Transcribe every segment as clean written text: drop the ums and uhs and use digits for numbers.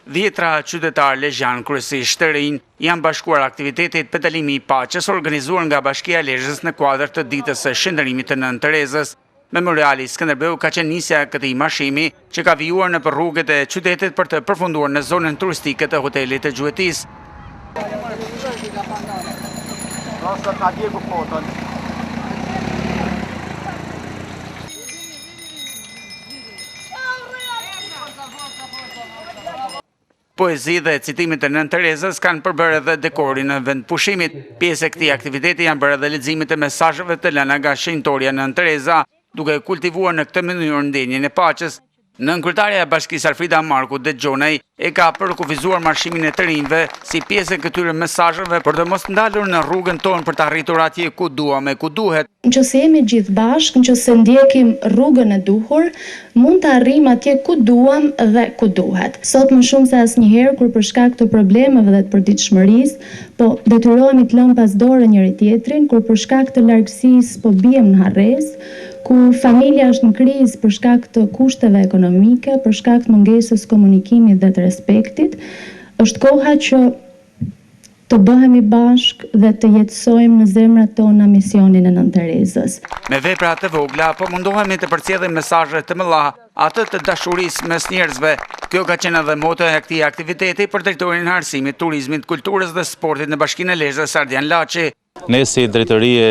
10 qytetarë Lezhë, kryesisht të rinj, janë bashkuar aktivitetit pedalimi i paqes organizuar nga Bashkia e Lezhës në kuadër të ditës së shëndërimit të Nën Terezës. Memoriali Skënderbeu ka qenë nisja e këtij marshimi që ka vijuar nëpër rrugët e qytetit për të përfunduar në zonën turistike të hotelit të Gjuetis. Poezi dhe citimet të Nën Terezës kanë përbërë edhe dekorin në vend pushimit. Pjesë e këtij aktiviteti janë bërë edhe leximit të mesazheve të lëna nga shenjtoria Nën Tereza, duke kultivuar në këtë mënyrë ndjenjen e paqes. Nënkryetaria e Bashkisë Alfrida Marku Dexhonej e ka përkufizuar marshimin e të rinjve si pjesë e këtyre mesazheve për të mos ndalur në rrugën tonë për të arritur atje ku duam e ku duhet. Nëse jemi gjithë bashkë, nëse ndjekim rrugën e duhur, mund të arrijmë atje ku duam dhe ku duhet. Sot më shumë se asnjëherë kur për shkak të problemeve dhe të përditshmërisë, po detyrohemi të lëmë pas dore njëri tjetrin, kur për shkak të largësisë po bijem në harresë, kur familja është në krizë për shkak të kushteve ekonomike, për shkak të mungesës komunikimit dhe të respektit, është koha që të bëhemi bashkë dhe të jetësojmë në zemrat tona misionin e Nën Terezës. Me vepra të vogla, po mundohemi të përcjellim mesazhe të mëdha, atë të dashurisë mes njerëzve. Kjo ka qenë edhe moto e këtij aktiviteti për drejtorin e arsimit, turizmit, kulturës dhe sportit në Bashkinë e Lezhës Ardian Laçi. Ne si drejtori e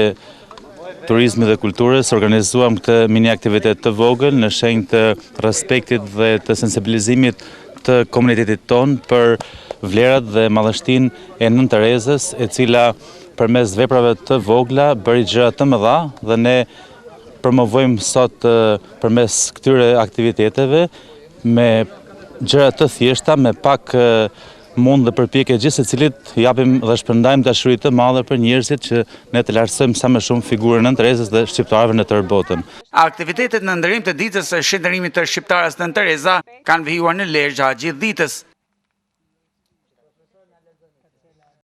turizmit dhe kulturës organizuam këtë mini aktivitet të vogël në shenjë të respektit dhe të sensibilizimit të komunitetit ton për vlerat dhe madhështinë e Nën Terezës, e cila përmes veprave të vogla bëri gjëra të mëdha dhe ne promovojmë sot përmes këtyre aktiviteteve me gjëra të thjeshta, me pak mund dhe përpjekje gjithë secilit japim dhe shpërndajmë dashuri të madhe për njerëzit që ne të lartësojmë sa më shumë figurën Nën Terezës dhe shqiptarëve në tërë botën. Aktivitetet në ndërim të ditës së shënderimit të shqiptarës Nën Tereza kanë vijuar në Lezhë gjatë gjithë ditës.